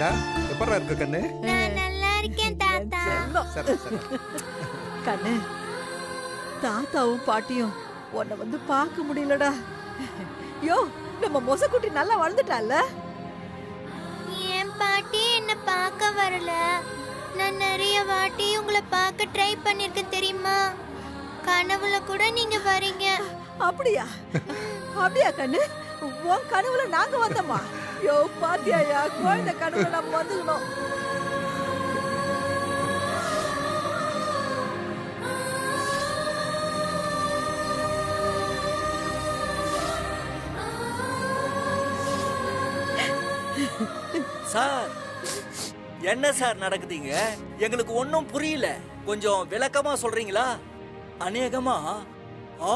ஏண்டா எப்பறா இருக்க கண்ணு? நான் நல்லா இருக்கேன் தாத்தா. சரி சரி. கண்ணு, தாத்தாவும் பாட்டியும் உன்னை வந்து பார்க்க முடியலடா. யோ, நம்ம மொசக்குட்டி நல்லா வளர்ந்துட்டால. என் பாட்டி என்ன பார்க்க வரல. நான் நிறைய வாட்டி உங்களை பார்க்க ட்ரை பண்ணிருக்கேன் தெரியுமா? கனவுல கூட நீங்க வரீங்க. அப்படியா? அப்படியா கண்ணு? உன் கனவுல நாங்க வந்தோமா? யோ பாத்தியாயா, குழந்தை கனவுல நம்ம வந்துக்கணும். சார், என்ன சார் நடக்குதுங்க? எங்களுக்கு ஒன்னும் புரியல. கொஞ்சம் விளக்கமா சொல்றீங்களா? அநேகமா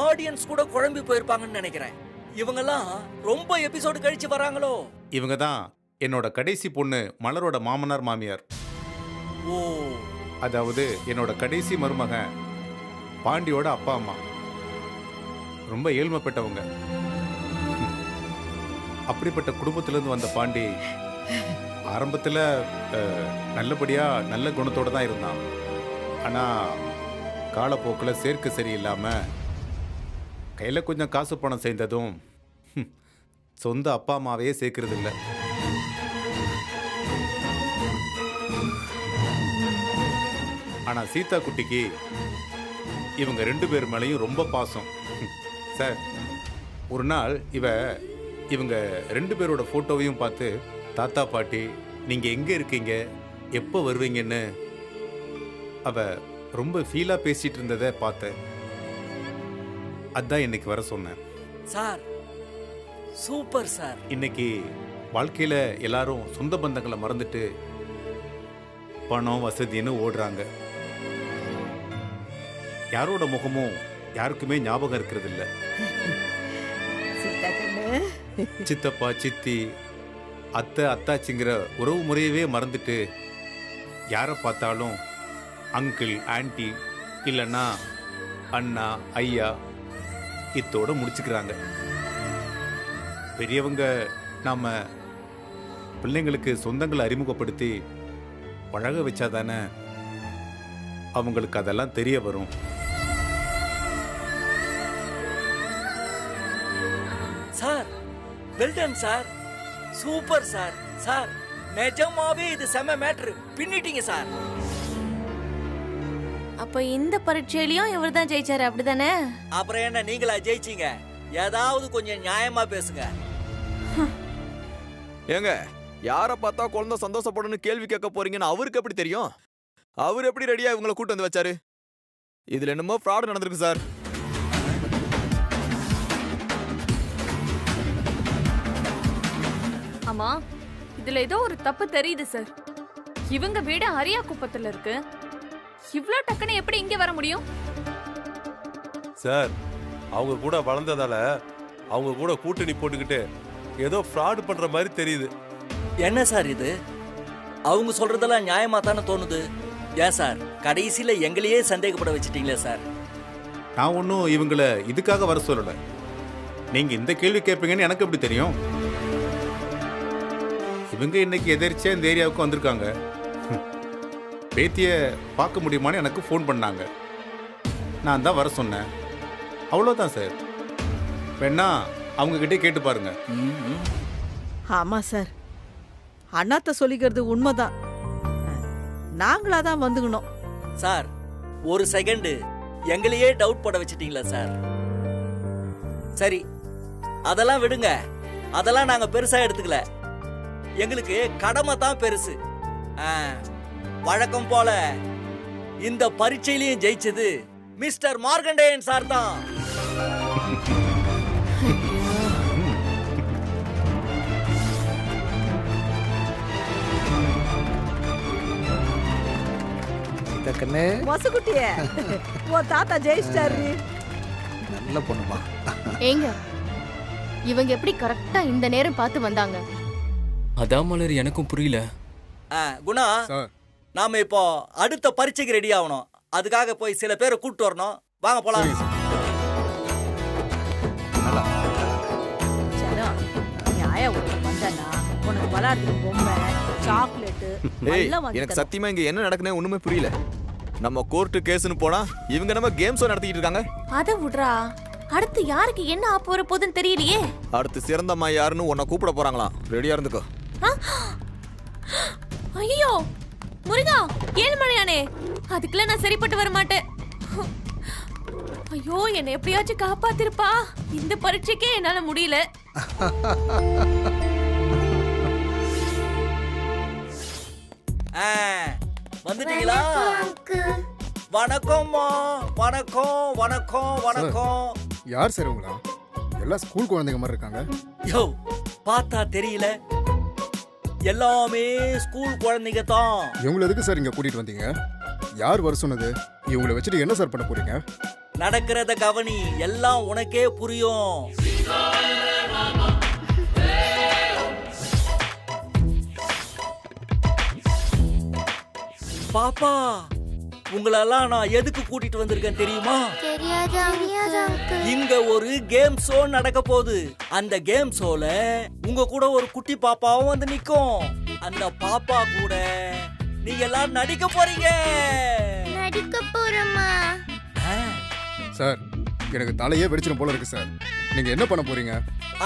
ஆடியன்ஸ் கூட குழம்பி போயிருப்பாங்கன்னு நினைக்கிறேன். இவங்கெல்லாம் ரொம்ப எபிசோடு கழிச்சு வராங்களோ? இவங்க தான் என்னோட கடைசி பொண்ணு மலரோட மாமனார் மாமியார். ஓ, அதாவது என்னோட கடைசி மருமகன் பாண்டியோட அப்பா அம்மா. ரொம்ப ஏழ்மைப்பட்டவங்க. அப்படிப்பட்ட குடும்பத்திலிருந்து வந்த பாண்டி ஆரம்பத்தில் நல்லபடியா நல்ல குணத்தோட தான் இருந்தான். ஆனால் காலப்போக்கில் சேர்க்க சரியில்லாமல் கையில் கொஞ்சம் காசு பணம் சேர்ந்ததும் சொந்த அப்பா அம்மாவையே சேர்க்கறது இல்லை. ஆனால் சீதா குட்டிக்கு இவங்க 2 பேர் மேலேயும் ரொம்ப பாசம். சார், ஒரு நாள் இவங்க 2 பேரோட ஃபோட்டோவையும் பார்த்து, தாத்தா பாட்டி நீங்கள் எங்கே இருக்கீங்க, எப்போ வருவீங்கன்னு அவ ரொம்ப ஃபீலாக பேசிகிட்டு இருந்ததை பார்த்தேன். அதான் இன்னைக்கு வர சொன்னேன். Sir super sir. இன்னைக்கு வாழ்க்கையில் எல்லாரும் சொந்த பந்தங்களை மறந்துட்டு பணம் வசதின்னு ஓடுறாங்க. யாரோட முகமும் யாருக்குமே ஞாபகம் இருக்கிறது இல்லை. சித்தப்பா சித்தி அத்தை அத்தாச்சிங்கிற உறவு முறையவே மறந்துட்டு யாரை பார்த்தாலும் அங்கிள் ஆன்டி இல்லைன்னா அண்ணா ஐயா இத்தோட முடிச்சுக்கிறாங்க. பெரியவங்க நாம பிள்ளைங்களுக்கு சொந்தங்களை அறிமுகப்படுத்தி பழக வச்சாதானே அவங்களுக்கு அதெல்லாம் தெரிய வரும். Sir, well done sir, super sir. Sir, நிஜமாவே இது செம மேட்ரு. பின்னிட்டீங்க சார். அப்ப இந்த பரீட்சையிலயும் இவர்தான் ஜெயிச்சாரு, அப்படிதானே? அப்புறம் என்ன நீங்களா ஜெயிச்சீங்க? ஏதாவது கொஞ்சம் நியாயமா பேசுங்க. ஏங்க, யார பார்த்தா குழந்தை சந்தோஷப்படணும் கேள்வி கேட்க போறீங்கன்னு அவருக்கு எப்படி தெரியும்? அவர் எப்படி ரெடியா இவங்களை கூட்டு வந்து வச்சாரு? இதுல என்னமோ ஃப்ராட் நடந்திருக்கு சார். ஆமா, இதுல ஏதோ ஒரு தப்பு தெரியுது சார். இவங்க வீடு அரியா குப்பத்துல இருக்கு. இவ்ளோ டக்குன்னு எப்படி இங்க வர முடியும்? சார், அவங்க கூட வளர்ந்ததால அவங்க கூட கூட்டணி போட்டுக்கிட்டு ஏதோ ஃப்ராட் பண்ற மாதிரி தெரியுது. என்ன சார் இது? அவங்க சொல்றதெல்லாம் நியாயமா தானே தோணுது. ஏன் சார், கடைசியில எங்களையே சந்தேகப்பட வச்சிட்டீங்களே சார். நான் ஒன்றும் இவங்களை இதுக்காக வர சொல்லலை. நீங்கள் இந்த கேள்வி கேட்பீங்கன்னு எனக்கு எப்படி தெரியும்? இவங்க இன்னைக்கு எதிர்ச்சியா இந்த ஏரியாவுக்கு வந்திருக்காங்க. பேத்தியை பார்க்க முடியுமான்னு எனக்கு ஃபோன் பண்ணாங்க. நான் தான் வர சொன்னேன். அவ்வளோதான் சார். வேணா அவங்ககிட்டே கேட்டு பாருங்க. ஆமா சார், அண்ணாத்த சொல்லிக்கிறது உண்மைதான். நாங்களாதான் வந்துக்கணும். சார், ஒரு செகண்ட் எங்களையே டவுட் பட வச்சிட்டீங்களா சார்? சரி, அதெல்லாம் விடுங்க. அதெல்லாம் நாங்க பெருசா எடுத்துக்கல. எங்களுக்கு கடமை தான் பெருசு. வழக்கம் போல இந்த பரீட்சையிலையும் ஜெயிச்சது மிஸ்டர் மார்கண்டேயன் சார் தான். மொசக்குட்டியே, உன் தாத்தா ஜெயிச்சிட்டாரு. நல்ல பொண்ணுமா. ஏங்க, இவங்க எப்படி கரெக்டா இந்த நேரம் பார்த்து வந்தாங்க? அதான் மலர், எனக்கும் புரியல. குணா, நாம இப்போ அடுத்த பரீட்சைக்கு ரெடி ஆகணும். அதுக்காக போய் சில பேரை கூட்டு வரணும். வாங்க போலாம். நியாயம் வந்தானா உனக்கு விளையாடுறதுக்கு பொம்மை, சாக்லேட் சாக்லேட் ஏய் எல்லாம் வாங்கி எனக்கு தரோம். சத்தியமா இங்க என்ன நடக்குனே ஒண்ணுமே புரியல. நம்ம கோர்ட்டு கேஸ்னு போனா இவங்க நம்ம கேம் ஷோ நடத்திட்டு இருக்காங்க. அத விடுறா, அடுத்து யாருக்கு என்ன ஆப் வர போகுதுன்னு தெரியலையே. அடுத்து சிறந்த அம்மா யாருன்னு உன்னை கூப்பிட போறாங்களாம். ரெடியா இருந்துக்கோ. ஐயோ முருகா, ஏழ்மலையானே, அதுக்குள்ள நான் சரிப்பட்டு வர மாட்டேன். ஐயோ, என்னை எப்படியாச்சும் காப்பாத்திருப்பா. இந்த பரீட்சைக்கே என்னால முடியல. வந்துட்டீங்களா? வணக்கம்மா. வணக்கம் வணக்கம் வணக்கம். யார் சார் உங்களா? எல்லாம் ஸ்கூல் குழந்தைங்க மாதிரி இருக்காங்க. யோ, பார்த்தா தெரியல, எல்லாமே ஸ்கூல் குழந்தைங்க தான். இவங்களை எதுக்கு சார் இங்க கூட்டிட்டு வந்தீங்க? யார் வர சொன்னது? இவங்களை வச்சுட்டு என்ன சார் பண்ண போறீங்க? நடக்கிறத கவனி, எல்லாம் உனக்கே புரியும். பாப்பா, உங்களெல்லாம் நான் எதுக்கு கூட்டிட்டு வந்திருக்கேன் தெரியுமா? தெரியாது அங்கிள். இங்க ஒரு கேம் ஷோ நடக்க போகுது. அந்த கேம் ஷோல உங்க கூட ஒரு குட்டி பாப்பாவும் வந்து நிக்கும். அந்த பாப்பா கூட நீங்க எல்லாம் நடிக்க போறீங்க. நடிக்க போறோமா? சார், எனக்கு தலையே வெடிச்சிடும் போல இருக்கு சார். நீங்க என்ன பண்ண போறீங்க?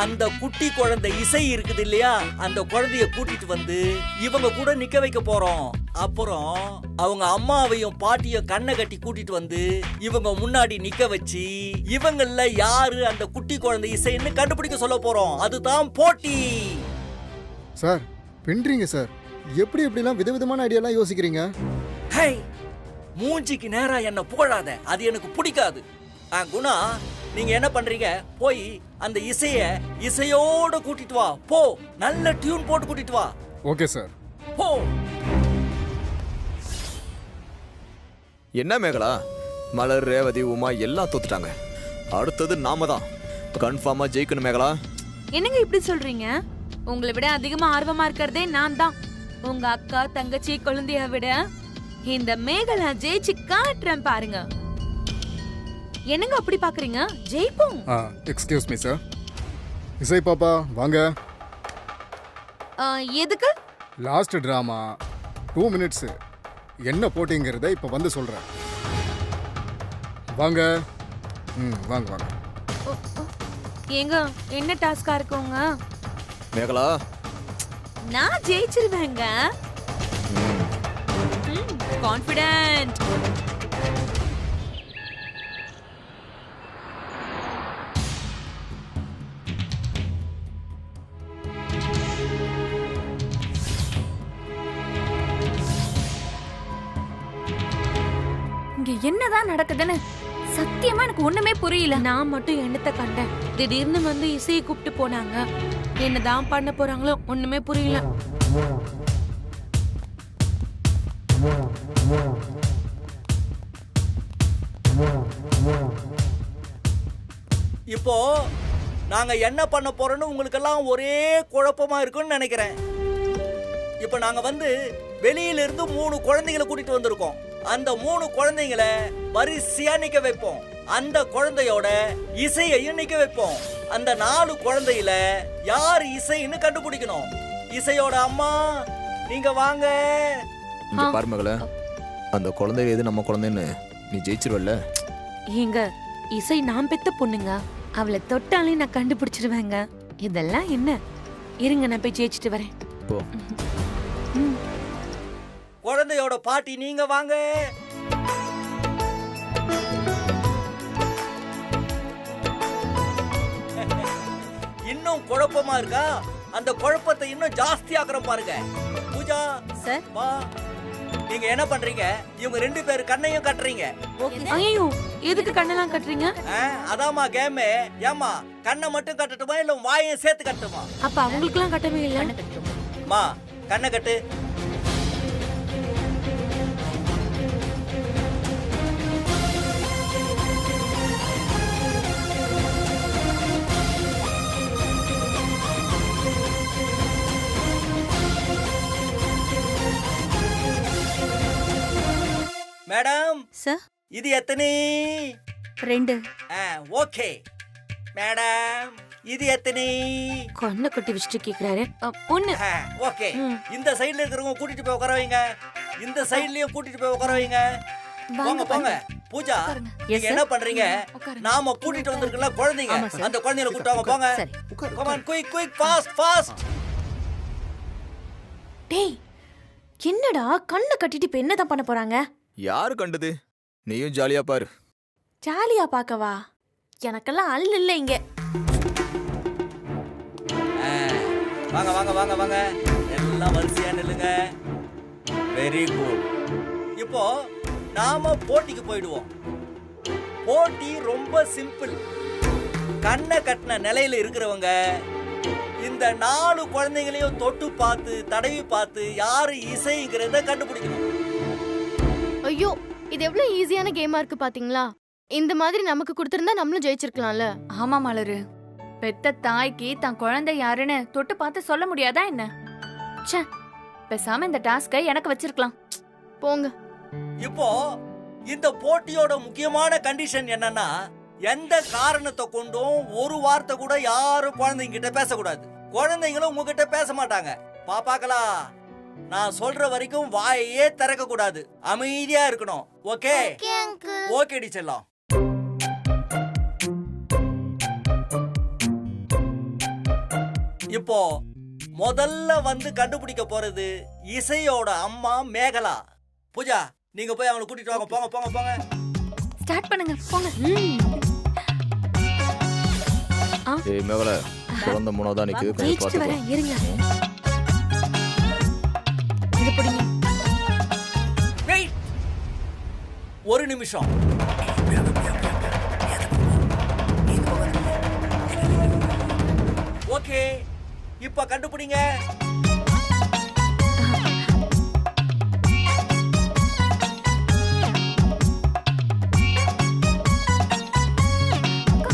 அந்த குட்டி குழந்தை இசை இருக்குது இல்லையா, அந்த குழந்தைய கூட்டிட்டு வந்து இவங்க கூட நிக்க வைக்க போறோம். அப்புறம் அவங்க அம்மாவையும் பாட்டியும் கண்ணை கட்டி கூட்டிட்டு வந்து இவங்க முன்னாடி நிக்க வச்சு இவங்கள யாரு அந்த குட்டி குழந்தை இசைன்னு கண்டுபிடிக்க சொல்ல போறோம். அதுதான் போட்டி. சார், பின்றீங்க சார். எப்படி எப்படிலாம் விதவிதமான ஐடியாலாம் யோசிக்கிறீங்க? ஹே, மூஞ்சிக்கு நேரா என்ன புகழாத, அது எனக்கு பிடிக்காது. குணா, நீங்க என்ன பண்றீங்க? போய் அந்த இசையோட கூட்டிட்டு வா. போ, நல்ல டியூன் போட்டு கூட்டிட்டு வா. Okay sir. போ. என்ன மேகலா, மலர், ரேவதி, உமா எல்லாம் தோத்துட்டாங்க. அடுத்தது நாம தான். கன்ஃபார்மா ஜெயிக்கணும் மேகலா. என்னங்க இப்படி சொல்றீங்க? உங்களை விட அதிகமா ஆர்வமா இருக்கிறதே நான் தான். உங்க அக்கா, தங்கச்சி, குழந்தைய விட இந்த மேகலா ஜெயிச்சு காட்டுறேன் பாருங்க. என்னங்க அப்படி பாக்குறீங்க? ஜெயிப்போம். Excuse me sir. இசை பாப்பா வாங்க. எதுக்கு? லாஸ்ட் டிராமா 2 மினிட்ஸ் என்ன போட்டிங்கிறத இப்ப வந்து சொல்றேன். வாங்க. வாங்க வாங்க. ஏங்க, என்ன டாஸ்கா இருக்குங்க? மேகலா, நான் ஜெயிச்சிருவேங்க. கான்ஃபிடென்ட். என்னதான் நடக்குதுன்னு சத்தியமா எனக்கு ஒண்ணுமே புரியல. நான் மட்டும் எண்ணத்தை கண்டேன். திடீர்னு வந்து இசையை கூப்பிட்டு போனாங்க. என்னதான் பண்ண போறாங்களோ ஒண்ணுமே புரியல. இப்போ நாங்க என்ன பண்ண போறோம்னு உங்களுக்கெல்லாம் ஒரே குழப்பமா இருக்குன்னு நினைக்கிறேன். இப்போ நாங்க வந்து வெளியில இருந்து 3 குழந்தைகளை கூட்டிட்டு வந்திருக்கோம். அந்த 3 குழந்தைங்களை வரிசையா நிக்க வைப்போம். அந்த குழந்தையோட இசையையும் நிக்க வைப்போம். அந்த 4 குழந்தையில யார் இசைன்னு கண்டுபிடிக்கணும். இசையோட அம்மா, நீங்க வாங்க. இங்க பாரு மகளே, அந்த குழந்தை எது நம்ம குழந்தைன்னு நீ ஜெயிச்சிருவல்ல. ஏங்க, இசை நான் பெத்த பொண்ணுங்க. அவளை தொட்டாலே நான் கண்டுபிடிச்சிருவேங்க. இதெல்லாம் என்ன? இருங்க, நான் போய் ஜெயிச்சிட்டு வரேன். போ. குழந்தையோட பாட்டி நீங்க வாங்க. இன்னும் குழப்பமா இருக்கா? அந்த குழப்பத்தை இன்னும் ஜாஸ்தி ஆக்குறோம் பாருங்க. பூஜா சார், வா. நீங்க என்ன பண்றீங்க? இவங்க 2 பேர் கண்ணையும் கட்டுறீங்க. ஐயோ, எதுக்கு கண்ணெல்லாம் கட்டுறீங்க? அதாமா கேம். ஏமா, கண்ணை மட்டும் கட்டட்டுமா இல்ல வாயையும் சேர்த்து கட்டுமா? அப்ப அவங்களுக்குலாம் கட்டவே இல்ல. மா, கண்ணை கட்டு. மேடம் சார், இது எத்தனை? 2. ஓகே மேடம், இது எத்தனை? கண்ணை கட்டி வச்சுட்டு கேக்குறாரு. ஒண்ணு. ஓகே. இந்த சைடுல இருக்கிறவங்க கூட்டிட்டு போய் உட்கார வைங்க. இந்த சைடுலயும் கூட்டிட்டு போய் உட்கார வைங்க. போங்க போங்க. பூஜா, நீங்க என்ன பண்றீங்க? நாம கூட்டிட்டு வந்திருக்கல குழந்தைங்க, அந்த குழந்தைகளை கூட்டி வாங்க போங்க. Come on, quick quick, fast fast. டேய், என்னடா கண்ணை கட்டிட்டு இப்ப என்னதான் பண்ண போறாங்க? யாரு கண்டது? நீயும் ஜாலியா பாரு. ஜாலியா பாக்கவா? எனக்கெல்லாம் அல் இல்ல இங்க. வாங்க வாங்க வாங்க வாங்க, எல்லாம் வரிசையா நில்லுங்க. Very good. இப்போ நாம போட்டிக்கு போயிடுவோம். போட்டி ரொம்ப சிம்பிள். கண்ணை கட்டின நிலையில இருக்கிறவங்க இந்த 4 குழந்தைகளையும் தொட்டு பார்த்து தடவி பார்த்து யாரு இசைங்கிறத கண்டுபிடிக்கணும். ஐயோ, இது எவ்வளவு ஈஸியான கேமா இருக்கு பாத்தீங்களா? இந்த மாதிரி நமக்கு கொடுத்திருந்தா நம்மளும் ஜெயிச்சிருக்கலாம்ல. ஆமா மலரு, பெத்த தாய்க்கு தான் குழந்தை யாருன்னு தொட்டு பார்த்து சொல்ல முடியாதா என்ன? ச்சே, பேசாம இந்த டாஸ்கை எனக்கு வச்சிருக்கலாம். போங்க. இப்போ இந்த போட்டியோட முக்கியமான கண்டிஷன் என்னன்னா, எந்த காரணத்தை கொண்டும் ஒரு வார்த்தை கூட யாரும் குழந்தைங்க கிட்ட பேசக்கூடாது. குழந்தைங்களும் உங்ககிட்ட பேச மாட்டாங்க. பாப்பாங்களா, நான் சொல்ற வரைக்கும் வாயே திறக்க கூடாது. அமைதியா இருக்கணும். ஓகே? ஓகே டி செல்லம். இப்போ முதல்ல வந்து கண்டுபிடிக்க போறது இசையோட அம்மா மேகலா. பூஜா, நீங்க போய் அவங்களை கூட்டிட்டு வாங்க. போங்க போங்க போங்க. ஸ்டார்ட் பண்ணுங்க, போங்க. ஏய் மேகலா, குழந்தை மூணாவதா நிக்குது, கொஞ்சம் ஜெயிச்சிட்டு பார்த்து வரேன், இருங்க. இது பிடிங்க. வெயிட், ஒரு நிமிஷம். ஓகே, இப்ப கண்டுபிடிங்க.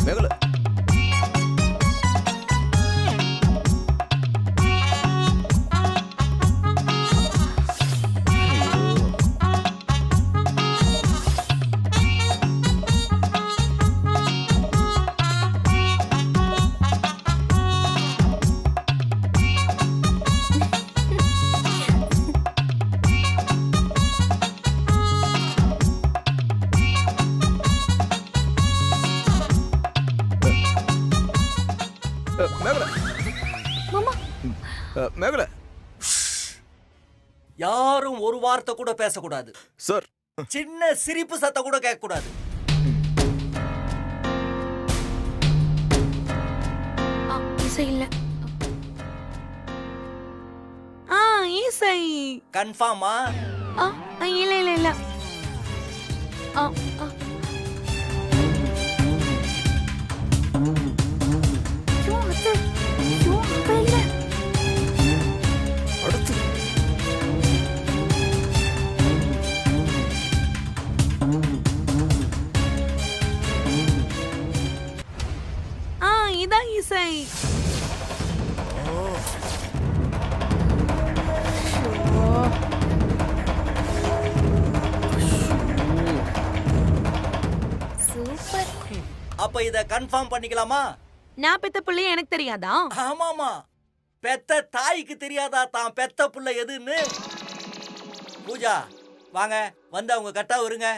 மேகலா, மேகலா, மாமா, மேகலா. யாரும் ஒரு வார்த்தை கூட பேசக்கூடாது. சார், சின்ன சிரிப்பு சத்தம் கூட கேட்க கூடாது. இசை இல்ல. இசை கன்ஃபார்மா? இல்ல இல்ல இல்ல. அடுத்து இதான் இசை. சூப்பர். அப்ப இத கன்ஃபார்ம் பண்ணிக்கலாமா? நான் பெத்த பிள்ளைய எனக்கு தெரியாதா? ஆமாமா, பெத்த தாய்க்கு தெரியாதா தான் பெத்த புள்ள எதுன்னு? பூஜா, வாங்க, வந்து அவங்க கட்டா வருங்க.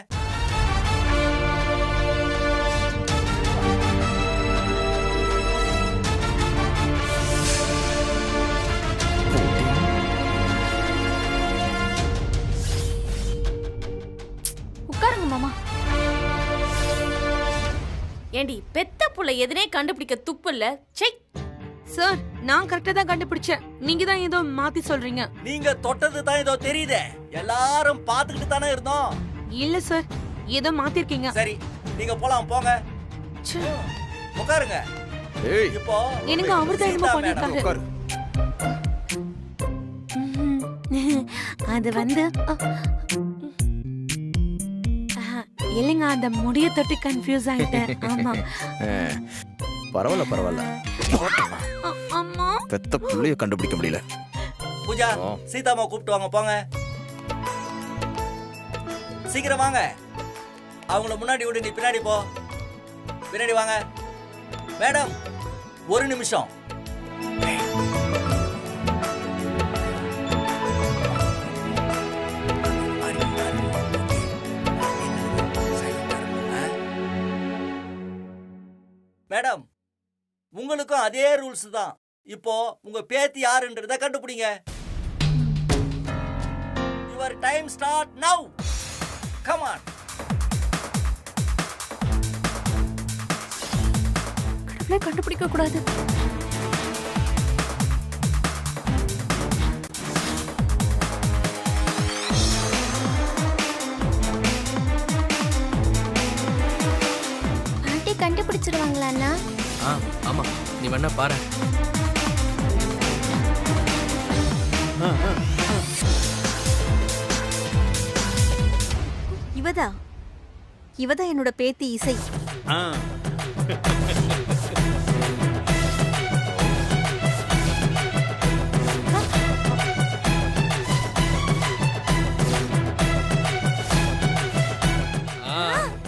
உட்காருங்க மாமா. ஏண்டி, பெத்த புள்ள எதுனே கண்டுபிடிக்க துப்பு இல்ல? சை. சார், நான் கரெக்டா தான் கண்டுபிடிச்சேன். நீங்க தான் ஏதோ மாத்தி சொல்றீங்க. நீங்க தொட்டது தான் ஏதோ தெரியுதே, எல்லாரும் பாத்துக்கிட்டு தானே இருந்தோம். இல்ல சார், ஏதோ மாத்திருக்கீங்க. சரி, நீங்க போலாம், போங்க. உட்காருங்க. ஏய், இப்போ எனக்கு அவர்தான் என்னமோ சீதா மேடம், பண்ணிருக்காரு. உட்காரு. அது வந்து இல்லைங்க, அந்த முடிய தொட்டு கன்ஃபியூஸ் ஆயிட்டேன். ஆமா. பரவாயில்ல பரவாயில்ல, அம்மா, பெத்த புள்ளைய கண்டுபிடிக்க முடியல. பூஜா, சீதாமா கூப்பிட்டு வாங்க, போங்க. சீக்கிரம் வாங்க. அவங்கள முன்னாடி விடு, நீ பின்னாடி போ. பின்னாடி வாங்க. மேடம், ஒரு நிமிஷம். மேடம், உங்களுக்கும் அதே ரூல்ஸ் தான். இப்போ உங்க பேத்தி யாருன்றத கண்டுபிடிங்க. யுவர் டைம் ஸ்டார்ட் நவ. Come on. கடவுளே, கண்டுபிடிக்க கூடாது. ஆண்டி கண்டுபிடிச்சிடுவாங்களா அண்ணா? ஆமா, நீ வேணா பாரு. இவதான் என்னோட பேத்தி இசை.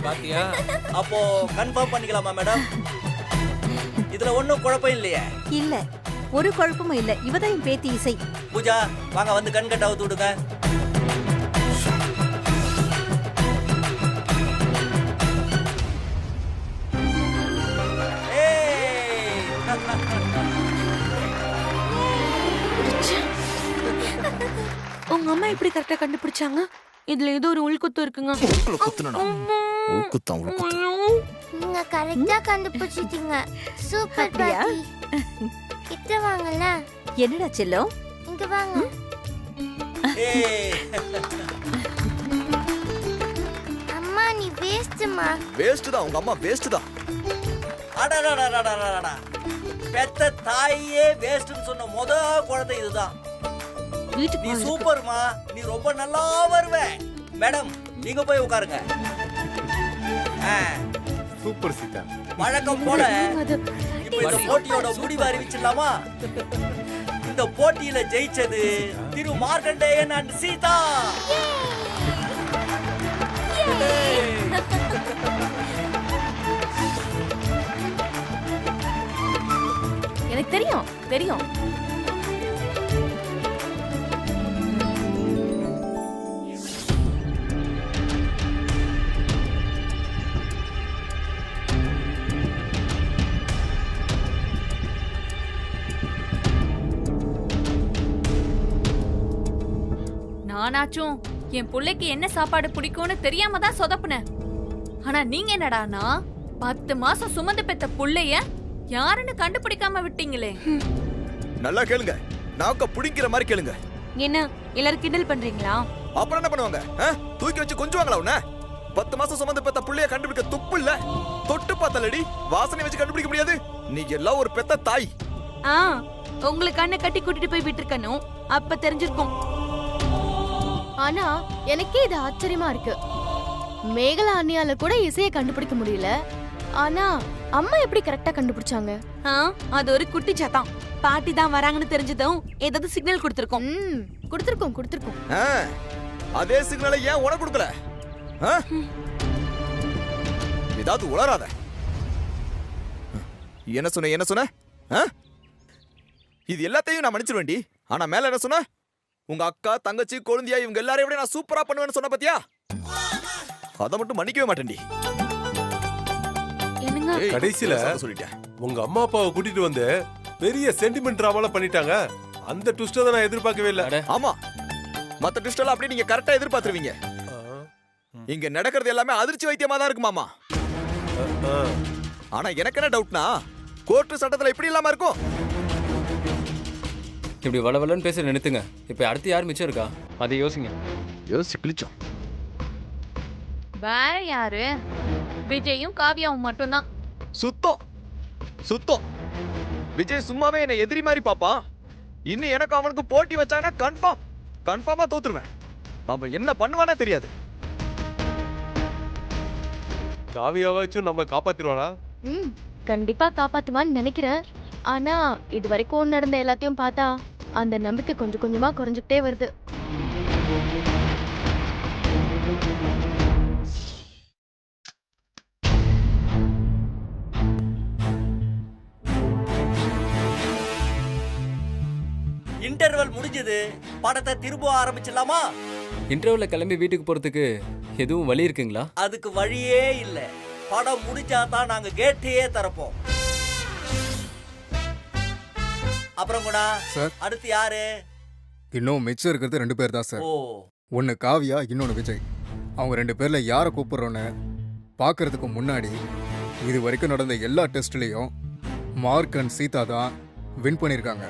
பாத்தியா? அப்போ கன்ஃபார்ம் பண்ணிக்கலாமா மேடம்? இதுல ஒண்ணும் குழப்பம் இல்லையே? இல்ல, ஒரு குழப்பமும் இல்ல. இவதான் என் பேத்தி இசை. பூஜா, வாங்க வந்து கண் கட்ட அவுத்து விடுங்க. உங்க அம்மா எப்படி கரெக்டா கண்டுபிடிச்சாங்க? இதுல ஏதோ ஒரு உள்குத்து இருக்குங்க. நீங்க கரெக்டா கண்டுபிடிச்சிட்டீங்க. சூப்பர் பாட்டி. கிட்ட வாங்கல. என்னடா செல்லம்? இங்க வாங்க. அம்மா நீ வேஸ்ட்மா. வேஸ்ட் தான், உங்க அம்மா வேஸ்ட் தான். அடடடடடடடடா. பெத்த தாயே வேஸ்ட்னு சொன்ன முத குழந்தை இதுதான். நீ சூப்பர்மா, நீ ரொம்ப நல்லா வருவ. மேடம், நீங்க போய் உட்காருங்க. சூப்பர் சீதா. வழக்கம் போல இப்போ இந்த போட்டியோட முடிவு அறிவிச்சிடலாமா? இந்த போட்டியில ஜெயிச்சது திரு மார்க்கண்டேயன் அண்ட் சீதா. எனக்கு தெரியும் தெரியும். நானாச்சும் என் புள்ளைக்கு என்ன சாப்பாடு பிடிக்கும்னு தெரியாம தான் சொதப்புனேன். ஆனா நீங்க என்னடானா 10 மாசம் சுமந்து பெத்த புள்ளைய யாருன்னு கண்டுபிடிக்காம விட்டீங்களே. நல்லா கேளுங்க, நாக்க புடிக்கிற மாதிரி கேளுங்க. என்ன எல்லாரும் கிண்டல் பண்றீங்களா? அப்புறம் என்ன பண்ணுவாங்க? தூக்கி வச்சு கொஞ்சுவாங்களா உன்ன? 10 மாசம் சுமந்து பெத்த புள்ளைய கண்டுபிடிக்க துப்பு இல்ல? தொட்டு பார்த்தலடி, வாசனை வச்சு கண்டுபிடிக்க முடியாது. நீ எல்லாம் ஒரு பெத்த தாய். உங்களுக்கு கண்ணை கட்டி கூட்டிட்டு போய் விட்டுருக்கணும், அப்ப தெரிஞ்சிருக்கும். ஆனா எனக்கே இது ஆச்சரியமா இருக்கு. மேகலா அண்ணியால கூட இசையை கண்டுபிடிக்க முடியல. ஆனா அம்மா எப்படி கரெக்டா கண்டுபிடிச்சாங்க? அது ஒரு குட்டி சத்தம். பாட்டி தான் வராங்கன்னு தெரிஞ்சதும் ஏதாவது சிக்னல் கொடுத்திருக்கோம். கொடுத்திருக்கோம். அதே சிக்னலை ஏன் உனக்கு கொடுக்கல? ஏதாவது உளராத. என்ன சொன்ன? இது எல்லாத்தையும் நான் மன்னிச்சிருவேண்டி. ஆனா மேல என்ன சொன்ன? உங்க அக்கா, தங்கச்சி, கொழுந்தியா இவங்க எல்லாரையும் விட நான் சூப்பரா பண்ணுவேன்னு சொன்ன பாத்தியா? அத மட்டும் மன்னிக்கவே மாட்டேன்டி. கடைசியில சொல்லிட்டேன், உங்க அம்மா அப்பாவை கூட்டிட்டு வந்து பெரிய சென்டிமெண்ட் டிராமால பண்ணிட்டாங்க. அந்த ட்விஸ்ட தான் நான் எதிர்பார்க்கவே இல்ல. ஆமா, மத்த ட்விஸ்ட் எல்லாம் அப்படி நீங்க கரெக்டா எதிர்பார்த்துருவீங்க. இங்க நடக்கிறது எல்லாமே அதிர்ச்சி வைத்தியமா தான் இருக்கு மாமா. ஆனா எனக்கு என்ன டவுட்னா, கோர்ட் சட்டத்துல இப்படி இல்லாம இருக்கும். இப்படி வளவலன்னு பேச நினைத்துங்க. இப்ப அடுத்து யார் மிச்சம் இருக்கா? அதை யோசிங்க. யோசிச்சு கிழிச்சோம். வேற யாரு? விஜயும் காவியாவும் மட்டும்தான். சுத்தம். விஜய் சும்மாவே என்ன எதிரி மாதிரி பாப்பான். இன்னும் எனக்கு அவனுக்கு போட்டி வச்சானா கன்ஃபார்மா தோத்துருவேன். அவன் என்ன பண்ணுவானே தெரியாது. காவியாவாச்சும் நம்ம காப்பாத்திடுவானா? கண்டிப்பா காப்பாத்துவான்னு நினைக்கிறேன். ஆனா இது வரைக்கும் நடந்த எல்லாத்தையும் பார்த்தா அந்த நம்பிக்கை கொஞ்சம் கொஞ்சமா குறைஞ்சுக்கிட்டே வருது. இன்டர்வல் முடிஞ்சது, படத்தை திரும்ப ஆரம்பிச்சிடலாமா? இன்டர்வியூல கிளம்பி வீட்டுக்கு போறதுக்கு எதுவும் வழி இருக்குங்களா? அதுக்கு வழியே இல்ல. படம் முடிஞ்சாதான் நாங்க கேட்டையே திறப்போம். அப்புறம் கூட சார் அடுத்து யாரு? இன்னும் மிச்சம் இருக்கிறது 2 பேர் தான் சார். ஓ, ஒன்னு காவியா, இன்னொன்னு விஜய். அவங்க 2 பேர்ல யாரை கூப்பிடுறோன்னு பார்க்கறதுக்கு முன்னாடி இது வரைக்கும் நடந்த எல்லா டெஸ்ட்லயும் மார்க் அண்ட் சீதா தான் வின் பண்ணியிருக்காங்க.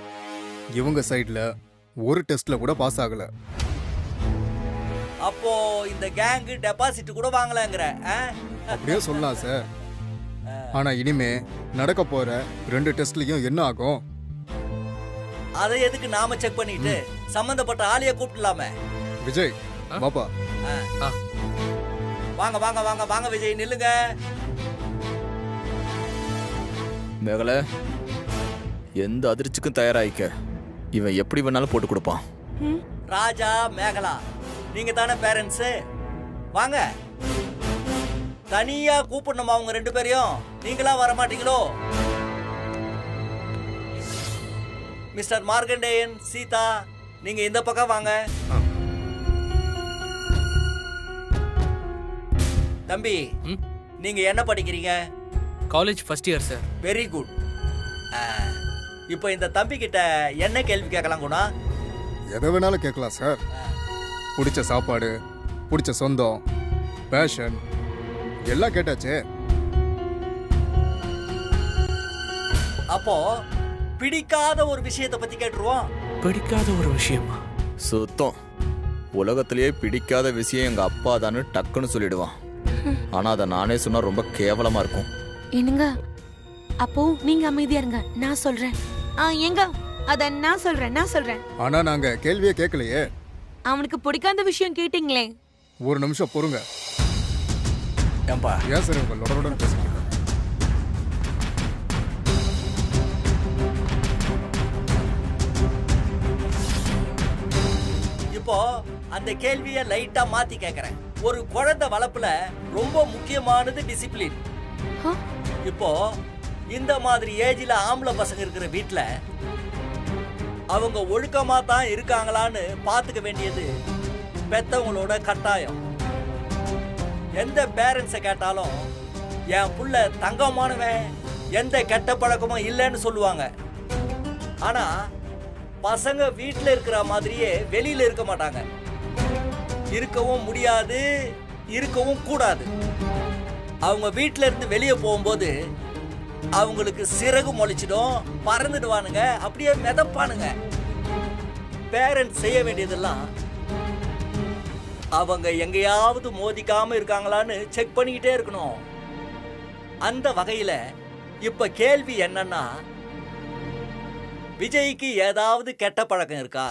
இவங்க சைடில் ஒரு டெஸ்ட்ல கூட பாஸ் ஆகல. அப்போ இந்த கேங் டெபாசிட் கூட வாங்கலங்கற? அப்படியே சொல்லலாம் சார். ஆனா இனிமே நடக்க போற 2 டெஸ்ட்லயும் என்ன ஆகும்? அதை எதுக்கு நாம செக் பண்ணிட்டு சம்பந்தப்பட்ட ஆளைய கூப்பிடலாமே? விஜய் பாப்பா, வாங்க வாங்க வாங்க வாங்க விஜய், நில்லுங்க. மேகல, எந்த அதிர்ச்சிக்கும் தயாராயிக்க. இவன் எப்படி வேணாலும் போட்டு கொடுப்பான். ராஜா, மேகலா, நீங்க தானே பேரண்ட்ஸ்? வாங்க. தனியா கூப்பிடணுமா அவங்க 2 பேரையும்? நீங்களா வர மாட்டீங்களோ? மிஸ்டர் மார்கண்டேயன், சீதா, நீங்க இந்த பக்கம் வாங்க. தம்பி, நீங்க என்ன படிக்கிறீங்க? College first year sir. Very good. இப்போ இந்த தம்பி கிட்ட என்ன கேள்வி கேட்கலாம் குணா? எதை வேணாலும் கேட்கலாம் சார். பிடிச்ச சாப்பாடு, பிடிச்ச சொந்தம், பேஷன் எல்லாம் கேட்டாச்சே. அப்போ பிடிக்காத ஒரு விஷயத்தை பத்தி கேட்டுருவோம். பிடிக்காத ஒரு விஷயமா? சுத்தம். உலகத்திலேயே பிடிக்காத விஷயம் எங்க அப்பா தானு டக்குன்னு சொல்லிடுவான். ஆனா அதை நானே சொன்னா ரொம்ப கேவலமா இருக்கும். என்னங்க, அப்போ நீங்க அமைதியா இருங்க, நான் சொல்றேன். எங்க அத நான் சொல்றேன். ஆனா நாங்க கேள்வியே கேட்கலையே. அவனுக்கு பிடிக்காத விஷயம் கேட்டீங்களே. ஒரு நிமிஷம் பொறுங்க. ஏன்பா ஏன் சார் உங்க லொடலொடன்னு பேசுறீங்க? இப்போ அந்த கேள்வியை லைட்டா மாத்தி கேக்குறேன். ஒரு குழந்தை வளர்ப்புல ரொம்ப முக்கியமானது டிசிப்ளின். இப்போ இந்த மாதிரி ஏஜ்ல ஆம்பளை பசங்க இருக்கிற வீட்டுல அவங்க ஒழுக்கமா தான் இருக்காங்களான்னு பாத்துக்க வேண்டியது பெத்தவங்களோட கட்டாயம். எந்த பேரண்ட்ஸை கேட்டாலும் என் புள்ள தங்கமானவன், எந்த கெட்ட பழக்கமும் இல்லைன்னு சொல்லுவாங்க. ஆனா பசங்க வீட்டில் இருக்கிற மாதிரியே வெளியில இருக்க மாட்டாங்க. இருக்கவும் முடியாது, இருக்கவும் கூடாது. அவங்க வீட்டில இருந்து வெளியே போகும்போது அவங்களுக்கு சிறகு முளைச்சிடும், பறந்துடுவானுங்க, அப்படியே மிதப்பானுங்க. பேரண்ட்ஸ் செய்ய வேண்டியதெல்லாம் அவங்க எங்கேயாவது மோதிக்காம இருக்காங்களான்னு செக் பண்ணிக்கிட்டே இருக்கணும். அந்த வகையில இப்ப கேள்வி என்னன்னா, விஜய்க்கு ஏதாவது கெட்ட பழக்கம் இருக்கா?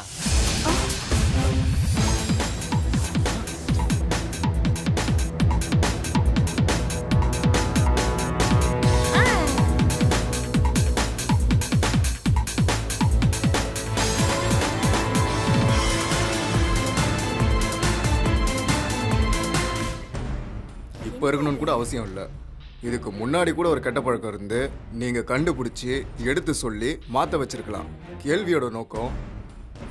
இப்போ இருக்கணும்னு கூட அவசியம் இல்லை. இதுக்கு முன்னாடி கூட ஒரு கெட்ட பழக்கம் இருந்து நீங்க கண்டுபிடிச்சி எடுத்து சொல்லி மாத்த வச்சிருக்கலாம். கேள்வியோட நோக்கம்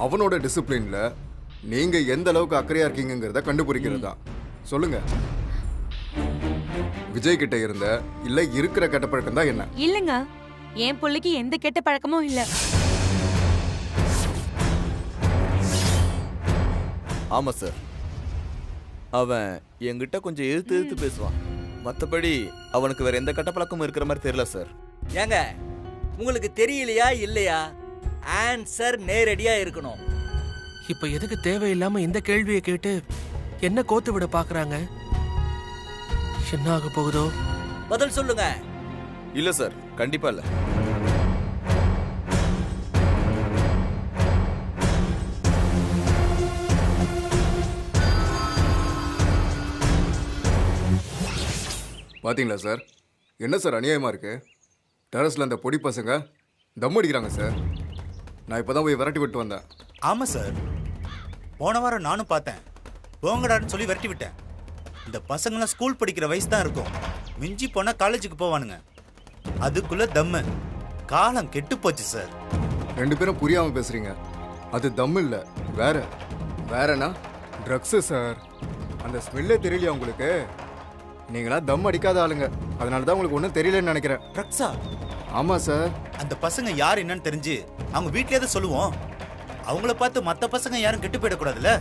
அவனோட டிசிப்ளின்ல நீங்க எந்த அளவுக்கு அக்கறையா இருக்கீங்கிறத கண்டுபிடிக்கிறது தான். சொல்லுங்க, விஜய் கிட்ட இருந்த இல்ல இருக்கிற கெட்ட பழக்கம் தான் என்ன? இல்லங்க, என் பிள்ளைக்கு எந்த கெட்ட பழக்கமும் இல்ல. ஆமா சார், அவன் என்கிட்ட கொஞ்சம் எதிர்த்து பேசுவான். மற்றபடி அவனுக்கு வேற எந்த கெட்ட பழக்கமும் இருக்கிற மாதிரி தெரியல சார். ஏங்க, உங்களுக்கு தெரியலையா இல்லையா? ஆன்சர் நேரடியா இருக்கணும். இப்ப எதுக்கு தேவையில்லாம இந்த கேள்வியை கேட்டு என்ன கோத்து விட பாக்குறாங்க? என்ன ஆக போகுதோ? பதில் சொல்லுங்க. இல்ல சார், கண்டிப்பா இல்ல. பாத்தீங்களா சார், என்ன சார் அநியாயமா இருக்கு? டெரஸ்ல அந்த பொடி பசங்க தம் அடிக்கிறாங்க சார். நான் இப்பதான் போய் விரட்டி விட்டு வந்தேன். ஆமா சார், போன வாரம் நானும் பார்த்தேன். போங்கடான்னு சொல்லி விரட்டி விட்டேன். இந்த பசங்களாம் ஸ்கூல் படிக்கிற வயசு தான் இருக்கும். மிஞ்சி போனா காலேஜுக்கு போவானுங்க. அதுக்குள்ள தம்மு. காலம் கெட்டு போச்சு சார். 2 பேரும் புரியாம பேசுறீங்க. அது தம் இல்லை, வேற. வேறனா ட்ரக்ஸு சார். அந்த ஸ்மெல்லே தெரியலையா உங்களுக்கு? நீங்களா தம் அடிக்காத ஆளுங்க, அதனால தான் உங்களுக்கு ஒன்றும் தெரியலன்னு நினைக்கிறேன். ட்ரக்ஸா? ஆமாம் சார். அந்த பசங்க யார் என்னன்னு தெரிஞ்சு அவங்க வீட்லயே தான் சொல்லுவோம். அவங்கள பார்த்து மற்ற பசங்க யாரும் கெட்டு போயிடக்கூடாதுல்ல.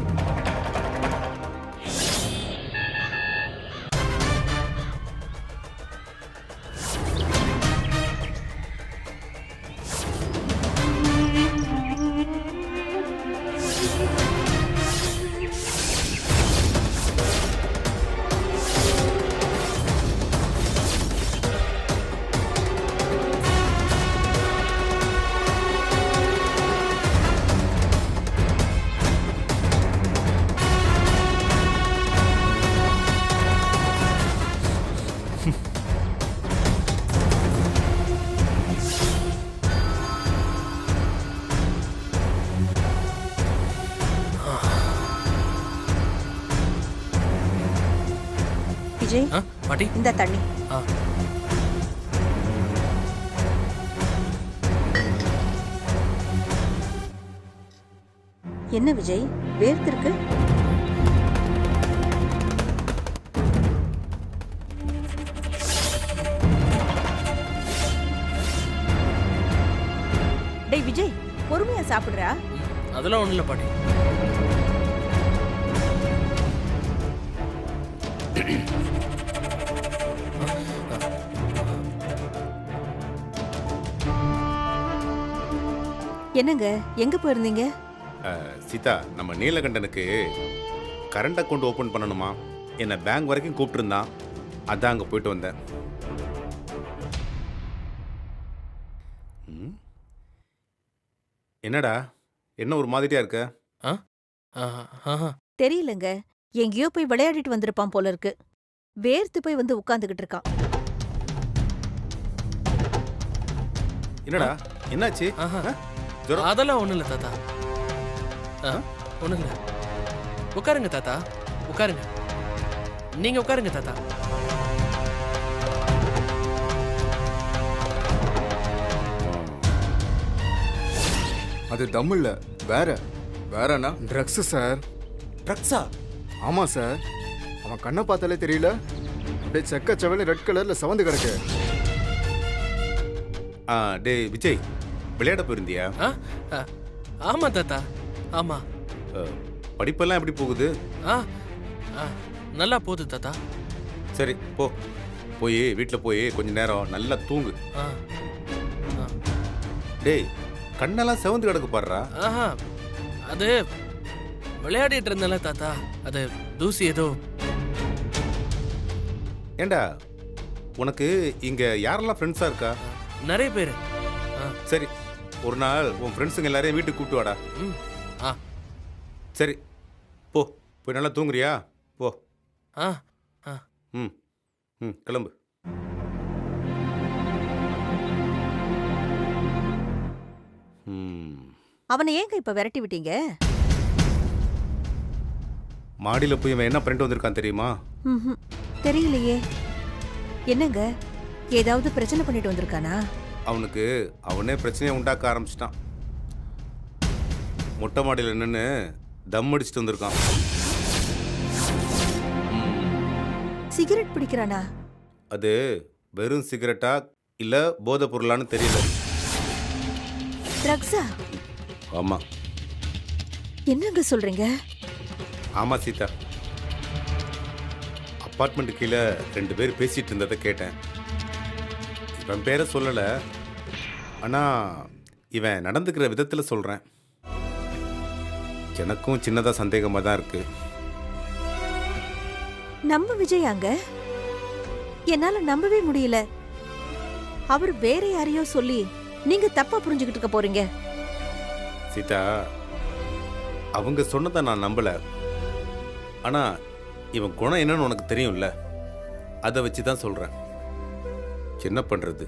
விஜய், பாட்டி இந்த தண்ணி. என்ன விஜய், வேர்த்திருக்கு? டேய் விஜய், பொறுமையா சாப்பிடுறா? அதெல்லாம் ஒண்ணும் இல்ல பாட்டி. என்னங்க, எங்க போயிருந்தீங்க? சீதா, நம்ம நீலகண்டனுக்கு கரண்ட் அக்கௌண்ட் ஓப்பன் பண்ணணுமா, என்னை பேங்க் வரைக்கும் கூப்பிட்டுருந்தான். அதான் அங்கே போயிட்டு வந்தேன். என்னடா, என்ன ஒரு மாதிரியா இருக்க? தெரியலங்க, எங்கேயோ போய் விளையாடிட்டு வந்திருப்பான் போல இருக்கு. வேர்த்து போய் வந்து உட்கார்ந்துகிட்டு இருக்கான். என்னடா, என்னாச்சு? அதெல்லாம் ஒண்ணும் இல்ல தாத்தா. ஒண்ணும் இல்ல. உட்காருங்க தாத்தா, உட்காருங்க. நீங்க உட்காருங்க தாத்தா. அது தம் இல்லை, வேற. வேறனா ட்ரக்ஸு சார். ட்ரக்ஸா? ஆமாம் சார். அவன் கண்ணை பார்த்தாலே தெரியல, அப்படியே செக்க செவல ரெட் கலரில் சவந்து கிடக்கு. டே விஜய், விளையாட போயிருந்தியா? ஆமா தாத்தா, ஆமா. படிப்பெல்லாம் எப்படி போகுது? நல்லா போகுது தாத்தா. சரி, போய் வீட்டில் போய் கொஞ்ச நேரம் நல்லா தூங்கு. டேய், கண்ணெல்லாம் செவந்து கிடக்கு பாடுறா. அது விளையாடிட்டு இருந்தல தாத்தா, அது தூசி ஏதோ. ஏண்டா, உனக்கு இங்க யாரெல்லாம் ஃப்ரெண்ட்ஸா இருக்கா? நிறைய பேர். சரி, ஒரு நாள் உன் ஃப்ரெண்ட்ஸுங்க எல்லாரையும் வீட்டுக்கு கூப்பிட்டு வாடா. சரி, போய் நல்லா தூங்குறியா? போ. கிளம்பு. அவனை ஏங்க இப்ப விரட்டி விட்டீங்க? மாடியில் போய் இவன் என்ன பண்ணிட்டு வந்திருக்கான் தெரியுமா? தெரியலையே. என்னங்க, ஏதாவது பிரச்சனை பண்ணிட்டு வந்திருக்கானா? அவனுக்கு அவனே பிரச்சனையை உண்டாக்க ஆரம்பிச்சிட்டான். மொட்டை மாடியில் நின்று தம் அடிச்சுட்டு வந்திருக்கான். சிகரெட் பிடிக்கிறானா? அது வெறும் சிகரெட்டா இல்ல போதை பொருளான்னு தெரியல. ட்ரக்ஸா? ஆமா. என்னங்க சொல்றீங்க? ஆமா சீதா, அப்பார்ட்மெண்ட் கீழே 2 பேர் பேசிட்டு இருந்ததை கேட்டேன். இவன் பேரை சொல்லல, ஆனா இவன் நடந்துக்கிற விதத்துல சொல்றேன். எனக்கும் சின்னதா சந்தேகமா தான் இருக்கு. நம்ம விஜயாங்க, என்னால நம்பவே முடியல. அவர் வேற யாரையோ சொல்லி நீங்க தப்பா புரிஞ்சுக்கிட்டு இருக்க போறீங்க. சீதா, அவங்க சொன்னதை நான் நம்பல. ஆனா இவன் குணம் என்னன்னு உனக்கு தெரியும்ல, அதை வச்சு தான் சொல்றேன். என்ன பண்றது,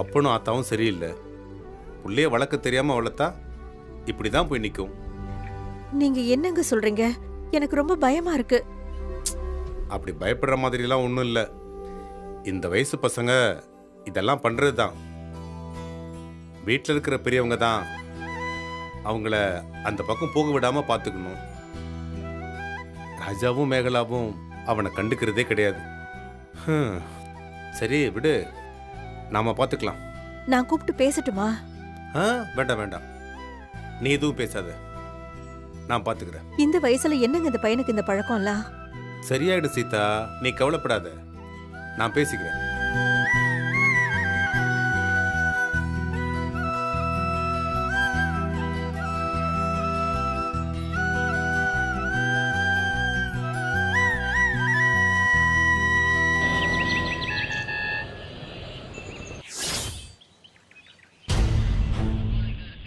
அப்பனும் ஆத்தாவும் சரியில்லை. புள்ளைய வளர்க்க தெரியாம வளர்த்தா இப்படிதான் போய் நிற்கும். நீங்க என்னங்க சொல்றீங்க? எனக்கு ரொம்ப பயமா இருக்கு. அப்படி பயப்படுற மாதிரிலாம் ஒன்றும் இல்லை. இந்த வயசு பசங்க இதெல்லாம் பண்றது தான். வீட்டில் இருக்கிற பெரியவங்க தான் அவங்கள அந்த பக்கம் போக விடாம பார்த்துக்கணும். ராஜாவும் மேகலாவும் அவனை கண்டுக்கிறதே கிடையாது. சரி விடு, நாம பார்த்துக்கலாம். நான் கூப்பிட்டு பேசட்டுமா? வேண்டாம் வேண்டாம், நீ எதுவும் பேசாத, நான் பார்த்துக்கிறேன். இந்த வயசுல என்னங்க இந்த பையனுக்கு இந்த பழக்கம்லாம்? சரியாயிடும் சீதா, நீ கவலைப்படாத, நான் பேசிக்கிறேன்.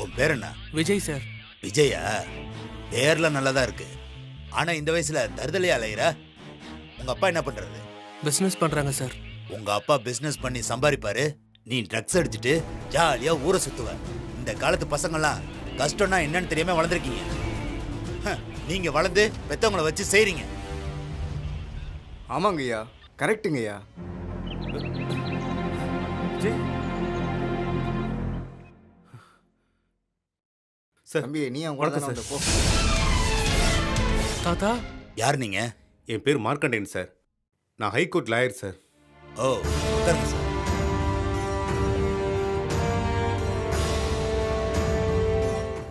உன் பேர் என்ன? விஜய் சார். விஜயா? பேர்ல நல்லதா இருக்கு. ஆனா இந்த வயசுல தருதலையா அலையிற? உங்க அப்பா என்ன பண்றது? பிசினஸ் பண்றாங்க சார். உங்க அப்பா பிசினஸ் பண்ணி சம்பாதிப்பாரு, நீ ட்ரக்ஸ் அடிச்சுட்டு ஜாலியா ஊரை சுத்துவ. இந்த காலத்து பசங்கள்லாம் கஷ்டம்னா என்னன்னு தெரியாம வளர்ந்துருக்கீங்க. நீங்க வளர்ந்து பெத்தவங்களை வச்சு செய்றீங்க. ஆமாங்கய்யா, கரெக்டுங்கய்யா. சார் தம்பி, நீ வணக்கம் சார். தாத்தா யார் நீங்க? என் பேர் மார்க்கண்டேயன் சார். நான் ஹைகோர்ட் லாயர் சார். ஓ, உட்காருங்க சார்.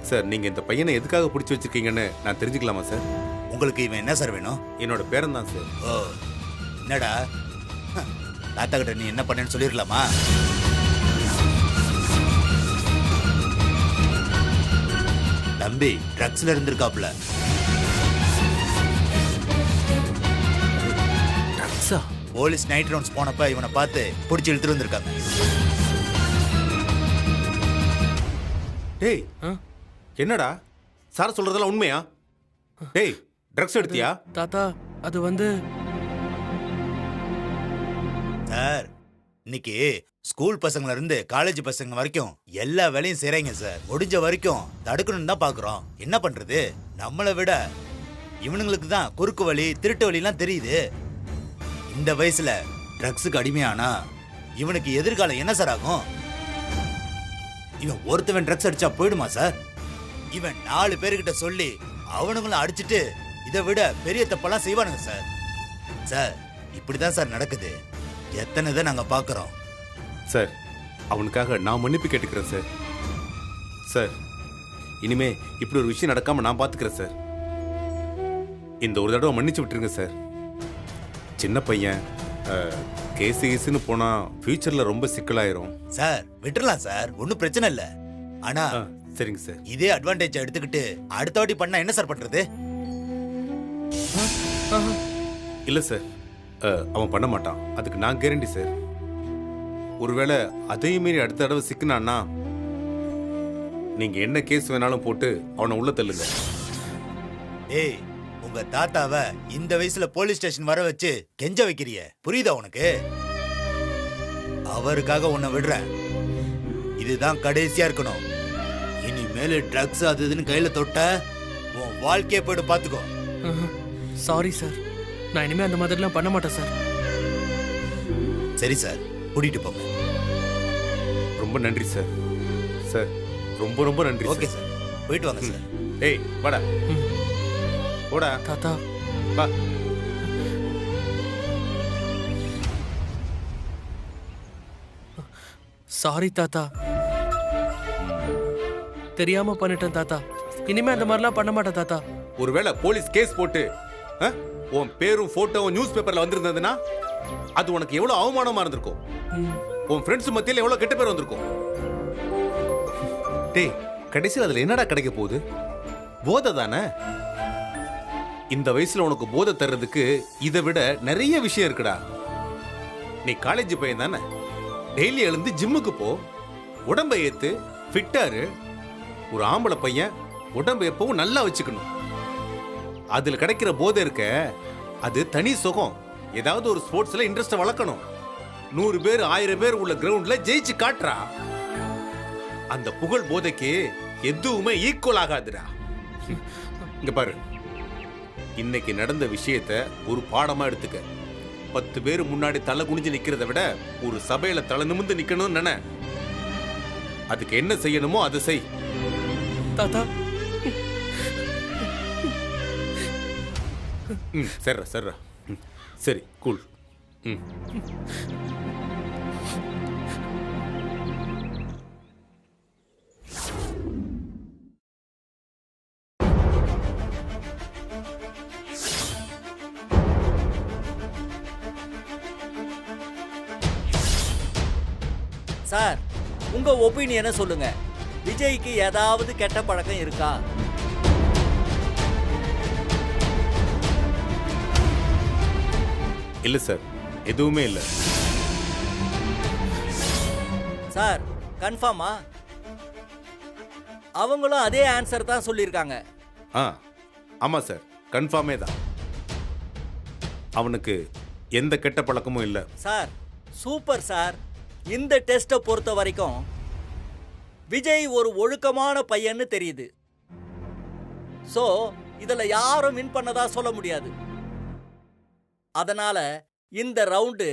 சார், நீங்க இந்த பையனை எதுக்காக பிடிச்சி வச்சிருக்கீங்கன்னு நான் தெரிஞ்சுக்கலாமா சார்? உங்களுக்கு இவன் என்ன சார் வேணும்? என்னோட பேரன் தான் சார். ஓ, என்னடா தாத்தா கிட்ட நீ என்ன பண்ணேன்னு சொல்லிடலாமா? தம்பி ட்ரக்ஸ்ல இருந்திருக்காப்ல. ட்ரக்ஸா? போலீஸ் நைட் ரவுண்ட்ஸ் போனப்ப இவனை பார்த்து பிடிச்சி இழுத்துட்டு வந்திருக்காங்க. டேய், என்னடா சார் சொல்றதெல்லாம் உண்மையா? டேய், ட்ரக்ஸ் எடுத்தியா? தாத்தா அது வந்து சார், இன்னைக்கு ஸ்கூல் பசங்கள்ல இருந்து காலேஜ் பசங்க வரைக்கும் எல்லா வேலையும் செய்றாங்க சார். முடிஞ்ச வரைக்கும் தடுக்கணும்னு தான் பாக்குறோம். என்ன பண்றது, நம்மளை விட இவனுங்களுக்கு தான் குறுக்கு வழி திருட்டு வழிலாம் தெரியுது. இந்த வயசுல ட்ரக்ஸுக்கு அடிமையானா இவனுக்கு எதிர்காலம் என்ன சார் ஆகும்? இவன் ஒருத்தவன் ட்ரக்ஸ் அடிச்சா போயிடுமா சார்? இவன் 4 பேர்கிட்ட சொல்லி அவனுங்களும் அடிச்சுட்டு இதை விட பெரிய தப்பெல்லாம் செய்வானுங்க சார். சார், இப்படிதான் சார் நடக்குது. எத்தனை இதை நாங்க பாக்குறோம் சார். அவனுக்காக நான் மன்னிப்பு கேட்டுக்கிறேன் சார். சார், இனிமே இப்படி ஒரு விஷயம் நடக்காம நான் பாத்துக்கிறேன் சார். இந்த ஒரு தடவை மன்னிச்சு விட்டுருங்க சார். சின்ன பையன், கேஸுன்னு போனா ஃபியூச்சர்ல ரொம்ப சிக்கலாயிரும் சார். விட்டுறலாம் சார், ஒன்னும் பிரச்சனை இல்ல. ஆனா சரிங்க சார். இதே அட்வான்டேஜ் எடுத்துக்கிட்டு அடுத்த வாட்டி பண்ணா என்ன சார் பண்றது? இல்ல சார், அவன் பண்ண மாட்டான், அதுக்கு நான் கேரண்டி சார். ஒருவேளை அதையும் மீறி அடுத்த தடவை சிக்கினான்னா நீங்க என்ன கேஸ் வேணாலும் போட்டு அவனை உள்ள தள்ளுங்க. ஏய், உங்க தாத்தாவை இந்த வயசுல போலீஸ் ஸ்டேஷன் வர வச்சு கெஞ்ச வைக்கிறிய, புரியுதா உனக்கு? அவருக்காக உன்னை விடுறேன். இதுதான் கடைசியா இருக்கணும். இனிமேல் ட்ரக்ஸ் அது இதுன்னு கையில தொட்ட உன் வாழ்க்கையை போயிட்டு பாத்துக்கோ. சாரி சார், நான் இனிமே அந்த மாதிரிலாம் பண்ண மாட்டேன் சார். சரி சார், கூட்டிட்டு போங்க. ரொம்ப நன்றி சார். சார், ரொம்ப ரொம்ப நன்றி. ஓகே சார், போயிட்டு வாங்க சார். ஏய், வாடா போடா. தாத்தா வா. சாரி தாத்தா, தெரியாம பண்ணிட்டேன் தாத்தா. இனிமே அந்த மாதிரிலாம் பண்ண மாட்டேன் தாத்தா. ஒருவேளை போலீஸ் கேஸ் போட்டு உன் பேரும் போட்டோவும் நியூஸ் பேப்பர்ல வந்திருந்ததுன்னா அது உனக்கு எவ்வளவு அவமானமா இருந்திருக்கும். உன் ஃப்ரெண்ட்ஸ் மத்தியில எவ்வளவு கெட்ட பேர் வந்திருக்கும். டேய், கடைசியில் அதுல என்னடா கிடைக்க போகுது? போதை தானே. இந்த வயசுல உனக்கு போதை தர்றதுக்கு இதை விட நிறைய விஷயம் இருக்குடா. நீ காலேஜ் பையன் தானே, டெய்லி எழுந்து ஜிம்முக்கு போ, உடம்பை ஏத்து, ஃபிட்டாரு. ஒரு ஆம்பளை பையன் உடம்பை எப்பவும் நல்லா வச்சுக்கணும். அதுல கிடைக்கிற போதை இருக்க, அது தனி சுகம். ஏதாவது ஒரு ஸ்போர்ட்ஸ்ல இன்ட்ரெஸ்ட் வளர்க்கணும். 100 பேர் 1000 பேர் உள்ள கிரவுண்ட்ல ஜெயிச்சு காட்டுறா. அந்த புகழ் போதைக்கு எதுவுமே ஈக்குவல் ஆகாதுடா. இங்க பாரு, இன்னைக்கு நடந்த விஷயத்த ஒரு பாடமா எடுத்துக்க. 10 பேர் முன்னாடி தலை குனிஞ்சு நிக்கிறத விட ஒரு சபையில தலை நிமிர்ந்து நிக்கணும்னு நினை. அதுக்கு என்ன செய்யணுமோ அதை செய். தாத்தா ம் சரிடா சரிடா ம் சரி கூல் ம் சார் உங்க ஒப்பீனியனை சொல்லுங்க. விஜய்க்கு ஏதாவது கெட்ட பழக்கம் இருக்கா? இல்லை சார், எதுவுமே இல்லை. சார் கன்ஃபார்மா? அவங்களும் அதே ஆன்சர் தான் சொல்லியிருக்காங்க. ஆ ஆமாம் சார், கன்ஃபார்மே தான். அவனுக்கு எந்த கெட்ட பழக்கமும் இல்லை. Sir super sir. இந்த டெஸ்ட்டை பொறுத்த வரைக்கும் விஜய் ஒரு ஒழுக்கமான பையன்னு தெரியுது. சோ இதுல யாரும் வின் பண்ணதா சொல்ல முடியாது. அதனால இந்த ரவுண்டு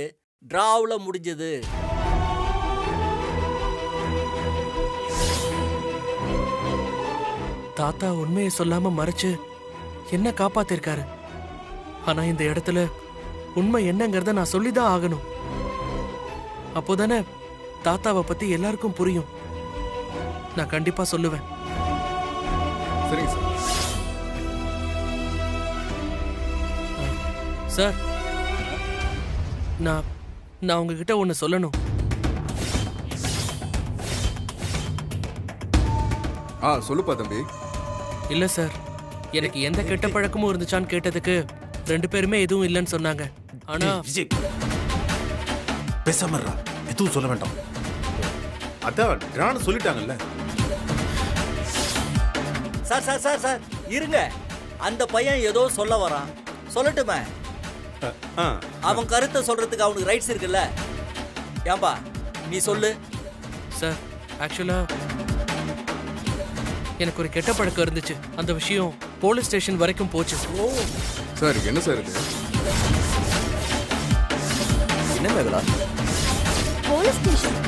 டிராவுல முடிஞ்சது. தாத்தா உண்மையை சொல்லாம மறைச்சு என்ன காப்பாத்திருக்காரு. ஆனா இந்த இடத்துல உண்மை என்னங்கறத நான் சொல்லிதான் ஆகணும். அப்போதானே தாத்தாவை பத்தி எல்லாருக்கும் புரியும். நான் கண்டிப்பா சொல்லுவேன். சரிங்க சார். சார் நான் உங்ககிட்ட ஒன்னு சொல்லணும். சொல்லுப்பா தம்பி. இல்ல சார், எனக்கு எந்த கெட்ட பழக்கமும் இருந்துச்சான்னு கேட்டதுக்கு 2 பேருமே எதுவும் இல்லைன்னு சொன்னாங்க. ஆனா விஜய் பேசாம எதுவும் சொல்ல வேண்டாம். அதான் நான் சொல்லிட்டாங்கல்ல. சார் சார் சார் சார் இருங்க. அந்த பையன் ஏதோ சொல்ல வரான், சொல்லட்டுமே? அவன் கருத்தை சொல்றதுக்கு அவனுக்கு ரைட்ஸ் இருக்குல்ல. ஏன்பா நீ சொல்லு. சார் ஆக்சுவலா எனக்கு ஒரு கெட்ட பழக்கம் இருந்துச்சு. அந்த விஷயம் போலீஸ் ஸ்டேஷன் வரைக்கும் போச்சு. சார் என்ன சார் இது? என்ன மேகலா? Police station?